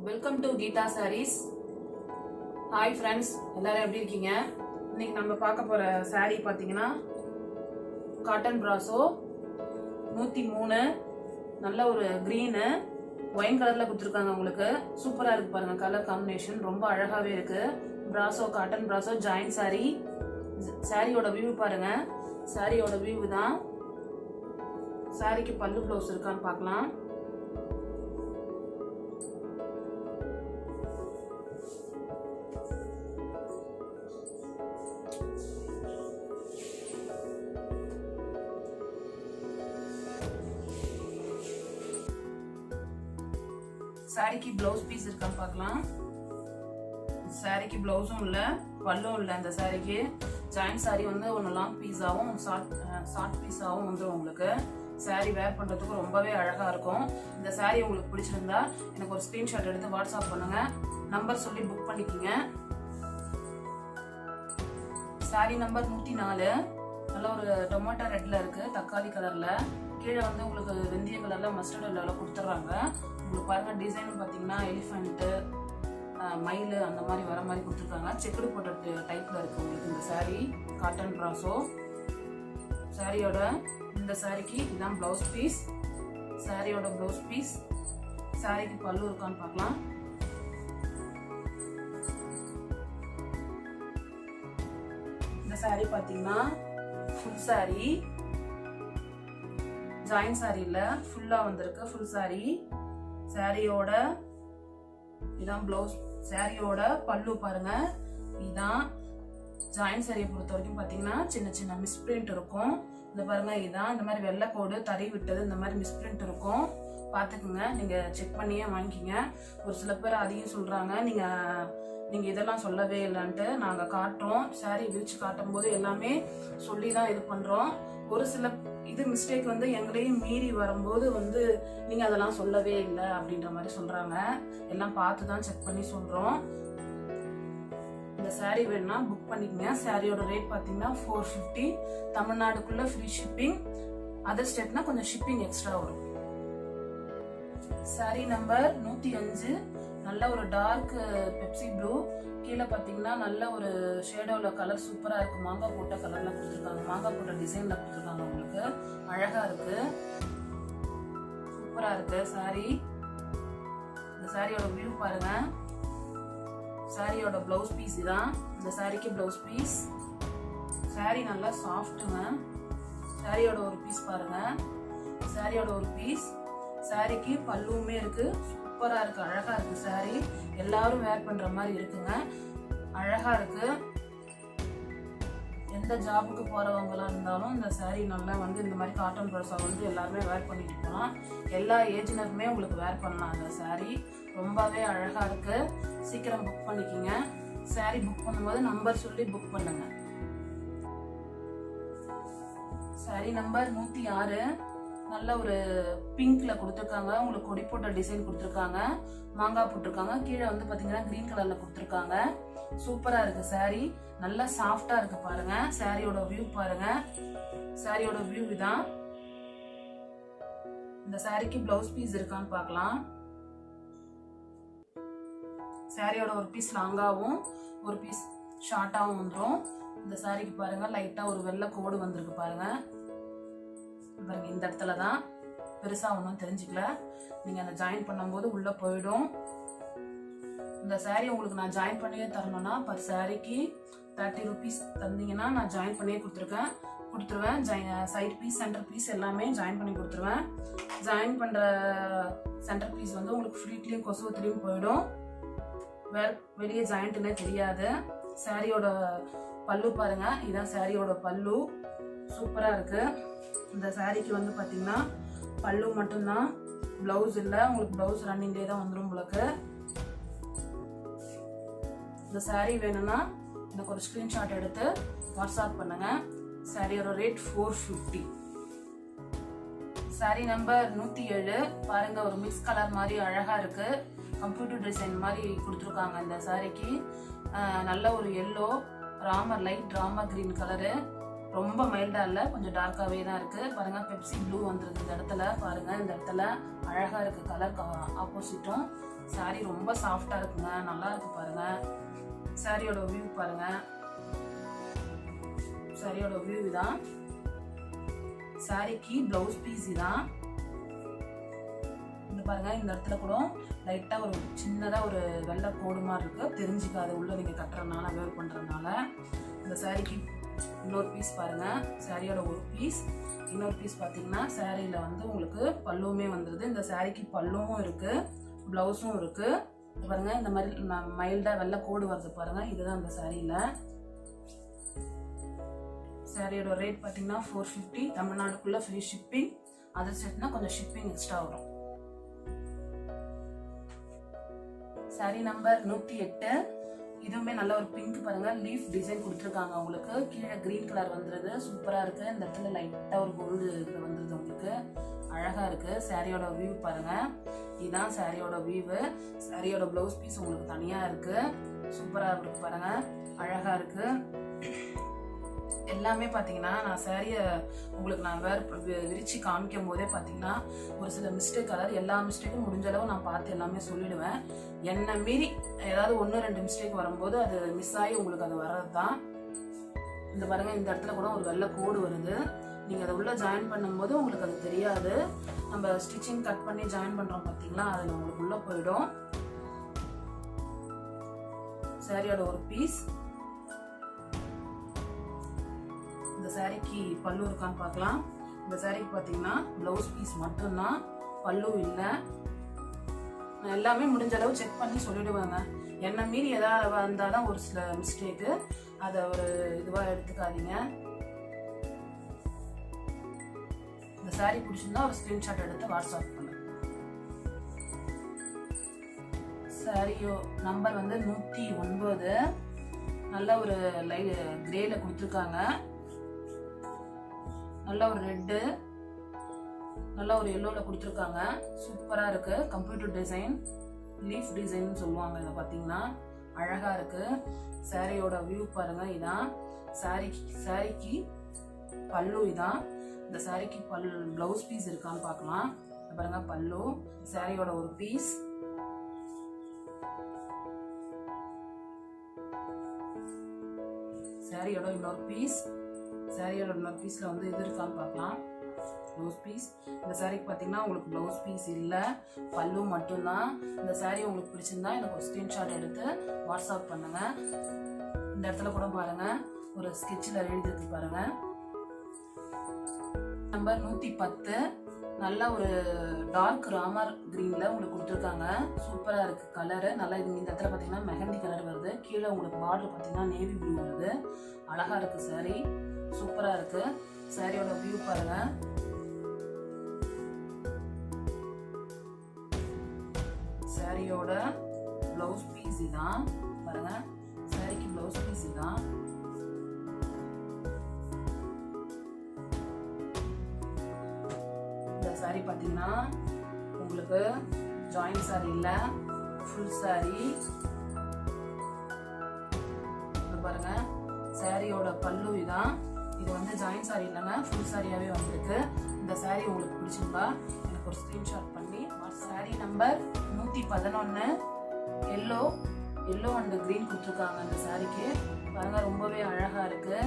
Welcome to Geetha sarees. Hi friends, எல்லாரும் எப்படி இருக்கீங்க? இன்னைக்கு நம்ம பார்க்க போற சாரீ பார்த்தீங்கன்னா காட்டன் பிராசோ 103, நல்ல ஒரு கிரீனு ஒயின் கலர்ல கொடுத்துருக்காங்க. உங்களுக்கு சூப்பரா இருக்கு பாருங்க, கலர் காம்பினேஷன் ரொம்ப அழகாவே இருக்கு. Brasso, cotton brasso join sari. சாரியோட வியூ பாருங்க, சாரியோட வியூ தான். சாரிக்கு பல்லு ப்ளவுஸ் இருக்கான்னு பார்க்கலாம். சாரிக்கு பிளவுஸ் பீஸ் இருக்கான்னு பார்க்கலாம். சாரிக்கு பிளவுஸும் இல்ல, பல்லும் இல்ல. இந்த சாரிக்கு ஜாயின் சாரி வந்து ஒன்று லாங் பீஸாவும் ஷார்ட் பீஸாவும் வந்துடும். உங்களுக்கு சாரி வேர் பண்றதுக்கு ரொம்பவே அழகா இருக்கும். இந்த சாரி உங்களுக்கு பிடிச்சிருந்தா எனக்கு ஒரு ஸ்கிரீன்ஷாட் எடுத்து வாட்ஸ்அப் பண்ணுங்க, நம்பர் சொல்லி புக் பண்ணிக்கிங்க. சாரி நம்பர் 104, நல்ல ஒரு டொமேட்டோ ரெட்ல இருக்கு, தக்காளி கலர்ல. கீழே வந்து உங்களுக்கு வெந்தய கலர்ல மஸ்டர்ட் எல்லாம் கொடுத்துட்றாங்க. உங்களுக்கு பாருங்க, டிசைன் பார்த்தீங்கன்னா எலிஃபென்ட்டு, மயில் அந்த மாதிரி வர மாதிரி கொடுத்துருக்காங்க. செக்குடு போட்ட டைப்ல இருக்கு உங்களுக்கு இந்த சாரி. காட்டன் பிராசோ சாரியோட இந்த சாரிக்கு இதுதான் பிளவுஸ் பீஸ். சாரியோட பிளவுஸ் பீஸ். சாரிக்கு பல்லு இருக்கான்னு பார்க்கலாம். இந்த சாரி பார்த்தீங்கன்னா ஃபுல் சாரி, ஜாயின் சாரியில ஃபுல்லா வந்திருக்கு. Full sorry. சாரியோட இதான் பிளவுஸ். சாரியோட பல்லு பாருங்க, இதான். ஜாயின் சாரியை பொறுத்த வரைக்கும் பாத்தீங்கன்னா சின்ன சின்ன மிஸ்பிரிண்ட் இருக்கும். இந்த பாருங்க, இதான். இந்த மாதிரி வெள்ளை கோடு தறி விட்டது, இந்த மாதிரி மிஸ்பிரிண்ட் இருக்கும். பாத்துக்குங்க, நீங்க செக் பண்ணியே வாங்கிக்கிங்க. ஒரு சில பேர் அதையும் சொல்றாங்க, நீங்க இதெல்லாம் சொல்லவே இல்லைன்ட்டு. நாங்க காட்டுறோம், சாரி விரிச்சு காட்டும் போது எல்லாமே சொல்லிதான் இது பண்றோம். ஒரு சில இது மிஸ்டேக் வந்து எங்களையும் மீறி வரும்போது வந்து நீங்க அதெல்லாம் சொல்லவே இல்லை அப்படின்ற மாதிரி சொல்றாங்க. எல்லாம் பார்த்துதான் செக் பண்ணி சொல்றோம். இந்த சாரி வேணும்னா புக் பண்ணிக்கங்க. சாரியோட ரேட் பாத்தீங்கன்னா 450. தமிழ்நாடுக்குள்ள ஃப்ரீ ஷிப்பிங். அதர் ஸ்டேட்னா கொஞ்சம் ஷிப்பிங் எக்ஸ்ட்ரா வரும். சாரி நம்பர் 105, நல்ல ஒரு டார்க் பெப்சி ப்ளூ. கீழே பார்த்தீங்கன்னா நல்ல ஒரு ஷேடோல கலர் சூப்பரா இருக்கு. மாங்காய் போட்ட கலர்ல கொடுத்துருக்காங்க, மாங்காய் போட்ட டிசைன்ல கொடுத்துருக்காங்க. உங்களுக்கு அழகா இருக்கு, சூப்பரா இருக்கு சாரி. இந்த சாரியோட வியூ பாருங்க. சாரியோட பிளவுஸ் பீஸ் தான். இந்த சாரிக்கு பிளவுஸ் பீஸ். சாரி நல்லா சாஃப்ட்டுங்க. சாரியோட ஒரு பீஸ் பாருங்க, சாரியோட ஒரு பீஸ். சாரிக்கு பல்லுமே இருக்கு, சூப்பரா இருக்கு, அழகா இருக்கு சாரி. எல்லாரும் வேர் பண்ற மாதிரி இருக்குங்க, அழகா இருக்கு. எந்த ஜாபுக்கு போறவங்களா இருந்தாலும் இந்த சாரி நல்லா வந்து இந்த மாதிரி காட்டன் பிராசோ வந்து எல்லாருமே வேர் பண்ணிட்டு போகலாம். எல்லா ஏஜ்னருமே உங்களுக்கு வேர் பண்ணலாம். அந்த சாரி ரொம்பவே அழகா இருக்கு. சீக்கிரம் புக் பண்ணிக்கிங்க. சாரி புக் பண்ணும்போது நம்பர் சொல்லி புக் பண்ணுங்க. சாரி நம்பர் 106, நல்ல ஒரு பிங்க்ல கொடுத்துருக்காங்க. உங்களுக்கு கொடி போட்ட டிசைன் கொடுத்துருக்காங்க, மாங்காய் போட்டிருக்காங்க. கீழே வந்து பாத்தீங்கன்னா கிரீன் கலர்ல கொடுத்துருக்காங்க. சூப்பரா இருக்கு சாரி, நல்லா சாஃப்டா இருக்கு பாருங்க. சாரியோட வியூ பாருங்க, சாரியோட வியூ இதான். இந்த சாரிக்கு பிளவுஸ் பீஸ் இருக்கான்னு பார்க்கலாம். சாரியோட ஒரு பீஸ் லாங்காவும் ஒரு பீஸ் ஷார்ட்டாவும் வந்துடும். இந்த சாரிக்கு பாருங்க, லைட்டா ஒரு வெள்ளை கோடு வந்திருக்கு பாருங்க. பாருங்க, இந்த இடத்துல தான், பெருசா ஒன்றும் தெரிஞ்சுக்கல. நீங்க அந்த ஜாயின் பண்ணும்போது உள்ள போயிடும். இந்த சாரி உங்களுக்கு நான் ஜாயின் பண்ணியே தரணும்னா பர் சாரிக்கு 30 rupees தந்தீங்கன்னா நான் ஜாயின் பண்ணியே கொடுத்துருவேன். சைட் பீஸ், சென்டர் பீஸ் எல்லாமே ஜாயின் பண்ணி கொடுத்துருவேன். ஜாயின் பண்ற சென்டர் பீஸ் வந்து உங்களுக்கு ஃப்ளீட்லயும் கொசுவத்திலையும் போயிடும், வெளியே ஜாயிண்ட்னே தெரியாது. சாரியோட பல்லு பாருங்க, இதான் சாரியோட பல்லு, சூப்பரா இருக்கு. இந்த சாரிக்கு வந்து பாத்தீங்கன்னா பல்லு மட்டும்தான், பிளவுஸ் இல்ல. உங்களுக்கு பிளவுஸ் ரன்னிங்லேயே தான் வந்துடும் உங்களுக்கு. இந்த சாரி வேணும்னா எனக்கு ஒரு ஸ்கிரீன்ஷாட் எடுத்து வாட்ஸ்அப் பண்ணுங்க. சாரியோட ரேட் 450. சாரி நம்பர் 107, பாருங்க, ஒரு மிக்ஸ் கலர் மாதிரி அழகா இருக்கு. கம்ப்யூட்டர் டிசைன் மாதிரி கொடுத்துருக்காங்க இந்த சாரிக்கு. நல்ல ஒரு yellow Ramar, light Ramar green colour. ரொம்ப மைல்டா இல்ல, கொஞ்சம் டார்க்காவே தான் இருக்கு. பாருங்க, பெப்சி ப்ளூ வந்துருக்கு இந்த இடத்துல. பாருங்க, இந்த இடத்துல அழகா இருக்கு கலர் ஆப்போசிட்டும். சாரி ரொம்ப சாஃப்டா இருக்குங்க, நல்லா இருக்கு பாருங்க. சாரியோட வியூ பாருங்க, சாரியோட வியூ தான். சாரிக்கு பிளவுஸ் பீஸ் தான். இந்த பாருங்க, இந்த இடத்துல கூட லைட்டா ஒரு சின்னதா ஒரு வெள்ளை கோடு மாதிரி இருக்கு, தெரிஞ்சுக்காது உள்ள நீங்க கட்டுறதுனால, வேர் பண்றதுனால. இந்த சாரிக்கு இன்னொரு பீஸ் பாருங்க, சாரியோட ஒரு பீஸ். இன்னொரு பீஸ் பாத்தீங்கன்னா சாரியில வந்து உங்களுக்கு பல்லுவுமே வந்துருது. இந்த சாரிக்கு பல்லுவும் இருக்கு, பிளவுஸும் இருக்கு. பாருங்க, இந்த மாதிரி மைல்டா வெள்ளை கோடு வருது பாருங்க, இதுதான் இந்த சாரியில. சாரியோட ரேட் பாத்தீங்கன்னா 450. தமிழ்நாடுக்குள்ள ஃப்ரீ ஷிப்பிங். அதர் ஸ்டேட்னா கொஞ்சம் ஷிப்பிங் எக்ஸ்ட்ரா வரும். Sorry number 108. இதுவுமே நல்ல ஒரு பிங்க் பாருங்க, லீஃப் டிசைன் கொடுத்துருக்காங்க உங்களுக்கு. கீழே கிரீன் கலர் வந்துருது, சூப்பரா இருக்கு. இந்த இடத்துல லைட்டா ஒரு கோல்டு வந்துருது உங்களுக்கு, அழகா இருக்கு. சாரியோட வியூ பாருங்க, இதுதான் சாரியோட வியூ. சாரியோட பிளவுஸ் பீஸ் உங்களுக்கு தனியா இருக்கு, சூப்பரா இருக்கு பாருங்க, அழகா இருக்கு. எல்லாமே பாத்தீங்கன்னா நான் சாரிய உங்களுக்கு நான் விரிச்சு காமிக்கும் போதே பாத்தீங்கன்னா ஒரு சில மிஸ்டேக், அதாவது எல்லா மிஸ்டேக்கும் முடிஞ்ச அளவு நான் பார்த்து எல்லாமே சொல்லிடுவேன். என்ன மீறி ஏதாவது 1-2 மிஸ்டேக் வரும்போது அது மிஸ் ஆகி உங்களுக்கு அது வர்றதுதான். இந்த பாருங்க, இந்த இடத்துல கூட ஒரு வெள்ளை கோடு வருது. நீங்க அதை உள்ள ஜாயின் பண்ணும்போது உங்களுக்கு அது தெரியாது. நம்ம ஸ்டிச்சிங் கட் பண்ணி ஜாயின் பண்றோம் பாத்தீங்களா, அதுல உங்களுக்கு உள்ள போயிடும். சாரியோட ஒரு பீஸ். இந்த சாரிக்கு பல்லு இருக்கான்னு பார்க்கலாம். இந்த சாரிக்கு பாத்தீங்கன்னா பிளவுஸ் பீஸ் மட்டும்தான், பல்லு இல்லை. நான் எல்லாமே முடிஞ்ச அளவு செக் பண்ணி சொல்லிடுவாங்க. என்ன மீறி ஏதாவது வந்தாதான் ஒரு சில மிஸ்டேக்கு, அதை ஒரு இதுவா எடுத்துக்காதீங்க. இந்த சாரி பிடிச்சிருந்தா ஒரு ஸ்கிரீன்ஷாட் எடுத்து வாட்ஸ்அப் பண்ணுங்க. சாரியோ நம்பர் வந்து 109. நல்ல ஒரு கிரேல கொடுத்துருக்காங்க, நல்ல ஒரு ரெட்டு, நல்ல ஒரு எல்லோல கொடுத்துருக்காங்க, சூப்பரா இருக்கு. கம்ப்யூட்டர் டிசைன், லீஃப் டிசைன் சொல்லுவாங்க. இதை பாத்தீங்கன்னா அழகா இருக்கு. சாரியோட வியூ பாருங்க, இதான் சாரிக்கு பல்லு. இதான் இந்த சாரிக்கு பிளவுஸ் பீஸ் இருக்கான்னு பார்க்கலாம். பாருங்க, பல்லு, சாரியோட ஒரு பீஸ். சாரியோட இன்னொரு பீஸ். சாரியோட இன்னொரு பீஸ்ல வந்து இது இருக்கான்னு பார்க்கலாம், ப்ளவுஸ் பீஸ். இந்த சாரிக்கு பாத்தீங்கன்னா உங்களுக்கு ப்ளவுஸ் பீஸ் இல்ல, பல்லு மட்டும்தான். இந்த சாரி உங்களுக்கு பிடிச்சிருந்தா எனக்கு ஒரு ஸ்கிரீன்ஷாட் எடுத்து வாட்ஸ்அப் பண்ணுங்க. இந்த இடத்துல கூட பாருங்க ஒரு ஸ்கெட்ச்ல எழுதிருக்கு பாருங்க. நம்பர் 110. நல்ல ஒரு டார்க் ராமர் கிரீன்ல உங்களுக்கு கொடுத்துருக்காங்க, சூப்பரா இருக்கு கலரு. நல்லா இந்த இடத்துல பாத்தீங்கன்னா மெஹந்தி கலர் வருது. கீழே உங்களுக்கு பார்டர் பாத்தீங்கன்னா நேவி ப்ளூ வருது, அழகா இருக்கு சாரி, சூப்பரா இருக்கு. சாரியோட வியூ பாருங்க. சாரியோட பிளவுஸ் பீஸ் தான் பாருங்க, சாரிக்கு பிளவுஸ் பீஸ் தான். இந்த சாரி பாத்தீங்கன்னா உங்களுக்கு ஜாயின் சாரி இல்ல, ஃபுல் சாரி. பாருங்க, சாரியோட பல்லு இதான். இது வந்து ஜாயின் சாரி இல்லைங்க, ஃபுல் சாரியாவே வந்திருக்கு. இந்த சாரி உங்களுக்கு பிடிச்சிருந்தா எனக்கு ஒரு ஸ்கிரீன்ஷாட் பண்ணி. Sorry number 111. Yellow and green கொடுத்துருக்காங்க இந்த சாரிக்கு. பாருங்க, ரொம்பவே அழகா இருக்கு,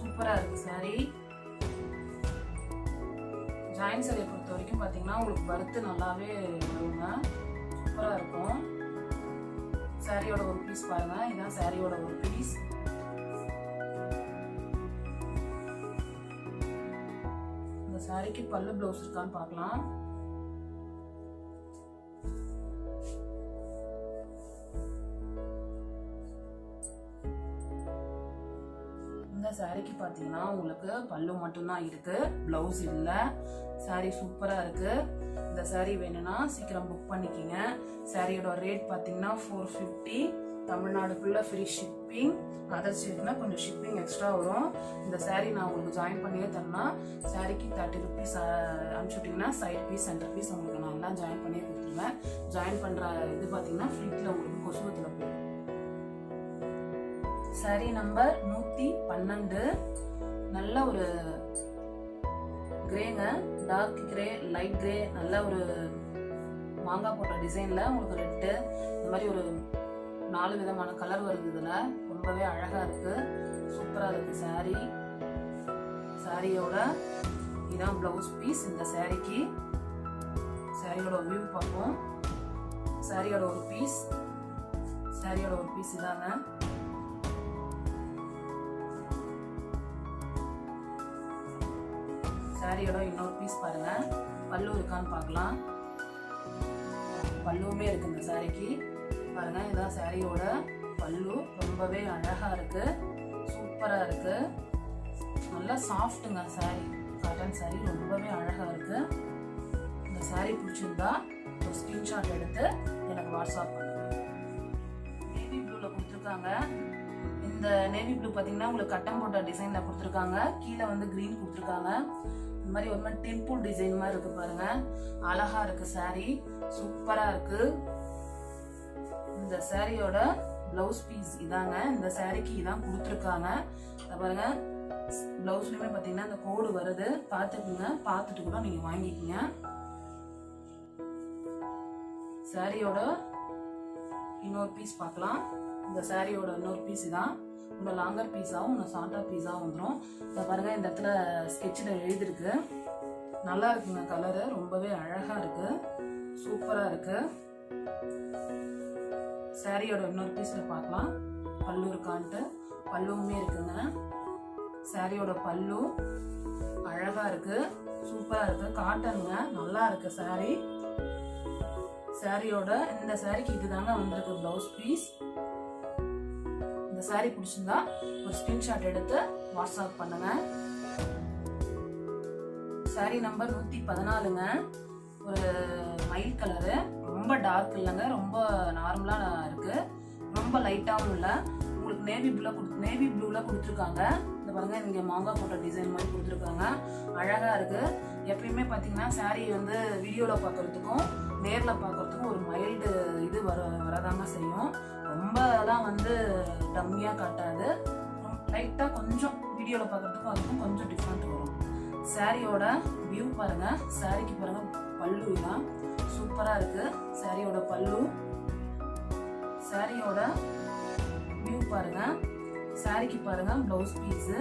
சூப்பரா இருக்கு சாரி. ஜாயின் சாரியை பொறுத்த வரைக்கும் பாத்தீங்கன்னா உங்களுக்கு பருத்து நல்லாவே வருங்க, சூப்பரா இருக்கும். சாரியோட ஒரு பீஸ் பாருங்க, இதான் சாரியோட ஒரு பீஸ். இந்த சாரிக்கு பல்லு பிளவுஸ் இருக்கான்னு பார்க்கலாம். இந்த சாரிக்கு பாத்தீங்கன்னா உங்களுக்கு பல்லு மட்டும்தான் இருக்கு, பிளவுஸ் இல்ல. சாரி சூப்பரா இருக்கு. இந்த சாரி வேணும்னா சீக்கிரம் புக் பண்ணிக்கிங்க. சாரியோட ரேட் பாத்தீங்கன்னா 450. தமிழ்நாடுக்குள்ள ஃப்ரீ ஷிப்பிங். அதர் ஸ்டேட்னா கொஞ்சம் ஷிப்பிங் எக்ஸ்ட்ரா வரும். இந்த சாரி நான் உங்களுக்கு ஜாயின் பண்ணியே தரேன்னா சாரிக்கு 30 rupees அனுப்பிச்சுட்டீங்கன்னா சைட் பீஸ் சென்டர் பீஸ் உங்களுக்கு நான் எல்லாம் ஜாயின் பண்ணியே கொடுத்துருவேன். ஜாயின் பண்ற இது பாத்தீங்கன்னா ஃப்ரீட்ல உங்களுக்கு கொசுவத்துல போயிடும். Sorry number 112. நல்ல ஒரு கிரேங்க, டார்க் கிரே, லைட் கிரே, நல்ல ஒரு மாங்காய் போட்ட டிசைனில் உங்களுக்கு ரெட்டு இந்த மாதிரி ஒரு 4 விதமான கலர் வருது. இதில் ரொம்பவே அழகாக இருக்குது, சூப்பராக இருக்குது சாரீ. சாரியோட இதான் ப்ளவுஸ் பீஸ். இந்த சாரிக்கு சாரியோட வியூ பார்ப்போம். சாரியோட ஒரு பீஸ் இதாங்க. சாரியோட இன்னொரு பீஸ் பாருங்க. பல்லு இருக்கான்னு பார்க்கலாம். பல்லுமே இருக்கு இந்த சாரிக்கு பாருங்க. இதான் சாரியோட பல்லு. ரொம்பவே அழகா இருக்கு, சூப்பரா இருக்கு, நல்லா சாஃப்ட்டுங்க சாரி. காட்டன் சாரி ரொம்பவே அழகா இருக்கு. இந்த சாரி பிடிச்சிருந்தா ஒரு ஸ்கிரீன்ஷாட் எடுத்து எனக்கு வாட்ஸ்அப் பண்ணுங்க. நேவி ப்ளூல கொடுத்துருக்காங்க. இந்த நேவி ப்ளூ பார்த்தீங்கன்னா உங்களுக்கு கட்டம் போட்ட டிசைன்ல கொடுத்துருக்காங்க. கீழே வந்து கிரீன் கொடுத்துருக்காங்க. இந்த மாதிரி ஒரு மாதிரி டெம்பிள் டிசைன் மாதிரி இருக்கு பாருங்க. அழகா இருக்கு சாரி, சூப்பரா இருக்கு. இந்த சாரியோட பிளவுஸ் பீஸ் இதாங்க. இந்த சாரிக்கு இதான் கொடுத்துருக்காங்க. பாருங்க, பிளவுஸ்லயுமே பாத்தீங்கன்னா இந்த கோடு வருது, பாத்துக்குங்க. பார்த்துட்டு கூட நீங்க வாங்கிக்கங்க. சாரியோட இன்னொரு பீஸ் பார்க்கலாம். இந்த சாரியோட இன்னொரு பீஸ் தான். இன்னும் லாங்கர் பீஸாவும் இன்னும் ஷார்ட்டர் பீஸாவும் வந்துடும். இதை பாருங்க, இந்த இடத்துல ஸ்கெட்சில் எழுதிருக்கு. நல்லா இருக்குங்க, கலரு ரொம்பவே அழகா இருக்கு, சூப்பரா இருக்கு. சாரியோட இன்னொரு பீஸ்ல பார்க்கலாம். பல்லு இருக்கான்ட்டு. பல்லுமே இருக்குங்க. சாரியோட பல்லு அழகா இருக்கு, சூப்பரா இருக்கு, காட்டனுங்க, நல்லா இருக்கு சாரி. சாரியோட இந்த சாரிக்கு இதுதாங்க வந்திருக்கு பிளவுஸ் பீஸ். இந்த சாரி பிடிச்சிருந்தா ஒரு ஸ்கிரீன்ஷாட் எடுத்து வாட்ஸ்அப் பண்ணுங்க. சாரி நம்பர் 114ங்க. ஒரு மயில் கலரு, ரொம்ப டார்க் இல்லைங்க, ரொம்ப நார்மலா இருக்கு, ரொம்ப லைட்டாவும் இல்லை. உங்களுக்கு நேவி ப்ளூல கொடுத்துருக்காங்க. இந்த பாருங்க, இங்க மாங்காய் போட்ட டிசைன் மாதிரி கொடுத்துருக்காங்க, அழகா இருக்கு. எப்பயுமே பாத்தீங்கன்னா சாரி வந்து வீடியோல பாக்குறதுக்கும் நேர்ல பாக்குறதுக்கும் ஒரு மைல்டு இது வரதாங்க செய்யும். ரொம்பலாம் வந்து டம்மியா காட்டாது, லைட்டா கொஞ்சம் வீடியோல பாக்குறதுக்கும் அதுக்கும் கொஞ்சம் டிஃப்ரெண்ட் வரும். சாரியோட வியூ பாருங்க. சாரிக்கு பாருங்க பல்லு தான் சூப்பரா இருக்கு. சாரியோட பல்லு, சாரியோட வியூ பாருங்க. சாரிக்கு பாருங்க பிளவுஸ் பீஸ்.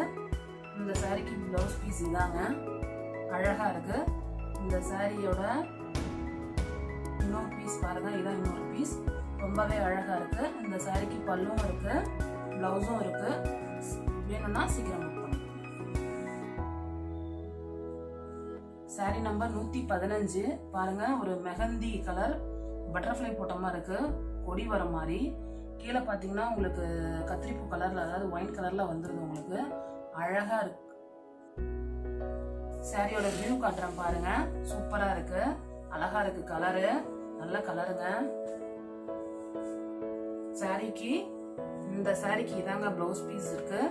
இந்த சாரிக்கு பிளவுஸ் பீஸ் இதாங்க, அழகா இருக்கு. இந்த சாரியோட இன்னொரு பீஸ் பாருங்க. இதான் இன்னொரு பீஸ், ரொம்பவே அழகா இருக்கு. இந்த சாரிக்கு பல்லும் இருக்கு, பிளவுஸும் இருக்கு. வேணும்னா சீக்கிரம் புக் பண்ணுங்க. சாரி நம்பர் 115 பாருங்க. ஒரு மெஹந்தி கலர் பட்டர்ஃப்ளை போட்ட மாதிரி இருக்கு, கொடி வர மாதிரி. கீழே பாத்தீங்கன்னா உங்களுக்கு கத்திரிப்பூ கலர்ல, அதாவது ஒயின் கலர்ல வந்துருது. உங்களுக்கு அழகா இருக்கு. சாரியோட வியூ காட்டுறேன் பாருங்க, சூப்பரா இருக்கு, அழகா இருக்கு, கலரு நல்ல கலருங்க. சாரிக்கு இந்த சாரிக்கு இதாங்க பிளவுஸ் பீஸ் இருக்கு.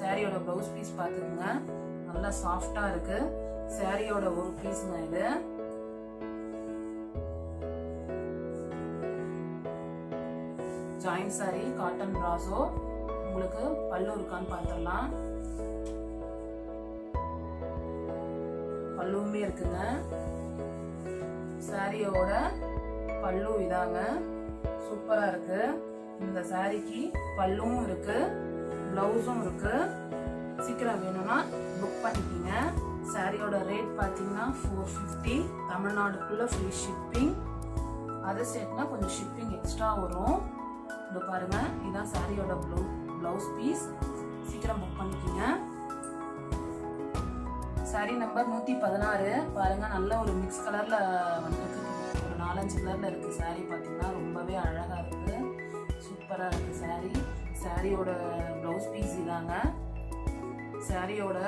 சாரியோட பிளவுஸ் பீஸ் பாத்துக்கோங்க, நல்லா சாஃப்டா இருக்கு. சாரியோட ஒரு பீஸ்ங்க இது. Join sorry, cotton brasso. உங்களுக்கு பல்லு இருக்கான்னு பார்த்துடலாம். பல்லுமே இருக்குங்க. சாரியோட பல்லு இதாங்க, சூப்பரா இருக்கு. இந்த சாரிக்கு பல்லும் இருக்கு, பிளவுஸும் இருக்கு. சீக்கிரம் வேணும்னா புக் பண்ணிக்கோங்க. சாரியோட ரேட் பாத்தீங்கன்னா 450. தமிழ்நாடுக்குள்ள ஃப்ரீ ஷிப்பிங். அதர் ஸ்டேட்னா கொஞ்சம் ஷிப்பிங் எக்ஸ்ட்ரா வரும். இது பாருங்க, இதுதான் சாரியோட பிளவுஸ் பீஸ். சீக்கிரம் புக் பண்ணிக்கோங்க. சாரி நம்பர் 116 பாருங்க. நல்ல ஒரு மிக்ஸ் கலர்ல வந்துருக்கு, ஒரு 4-5 கலர்ல இருக்கு. சாரி பாத்தீங்கன்னா ரொம்பவே அழகா இருக்கு, சூப்பரா இருக்கு சாரி. சாரியோட பிளவுஸ் பீஸ் இதாங்க. சாரியோட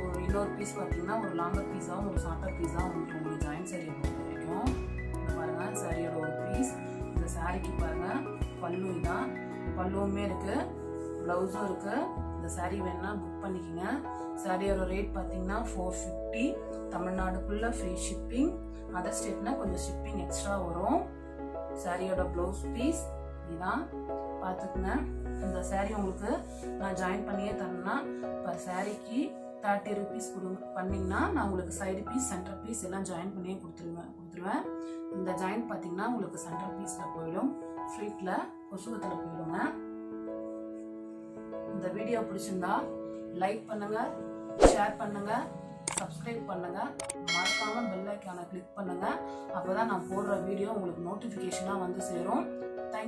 ஒரு இன்னொரு பீஸ் பாத்தீங்கன்னா ஒரு லாங்கர் பீஸாவும் ஒரு ஷார்ட்டர் பீஸாவும் உங்களுக்கு ஜாயின் சாரி பொறுத்த வரைக்கும். பாருங்க, சாரியோட ஒரு பீஸ். இந்த சாரிக்கு பாருங்க பல்லு இதான், பல்லுமே இருக்கு, பிளவுஸும் இருக்கு. இந்த சாரி வேணா புக் பண்ணிக்கோங்க. சாரியோட ரேட் பாத்தீங்கன்னா 450. தமிழ்நாடுக்குள்ள ஃப்ரீ ஷிப்பிங். அதர் ஸ்டேட்னா கொஞ்சம் ஷிப்பிங் எக்ஸ்ட்ரா வரும். சாரியோட பிளவுஸ் பீஸ் இதான், பார்த்துக்குங்க. இந்த சாரி உங்களுக்கு நான் ஜாயின் பண்ணியே தரேன்னா பர் சாரிக்கு 30 rupees பண்ணீங்கன்னா நான் உங்களுக்கு சைடு பீஸ், சென்டர் பீஸ் எல்லாம் ஜாயின் பண்ணியே கொடுத்துருவேன். கொடுத்துருவேன். இந்த ஜாயிண்ட் பார்த்தீங்கன்னா உங்களுக்கு சென்டர் பீஸில் போயிடும், ஃப்ளீட்டில் கொசுவத்தில் போயிடுங்க. இந்த வீடியோ பிடிச்சிருந்தா லைக் பண்ணுங்க, ஷேர் பண்ணுங்க, சப்ஸ்கிரைப் பண்ணுங்க, மறக்காம பெல் ஐக்கானை கிளிக் பண்ணுங்க. அப்பதான் நான் போடுற வீடியோ உங்களுக்கு நோட்டிஃபிகேஷனாக வந்து சேரும். தேங்க்யூ.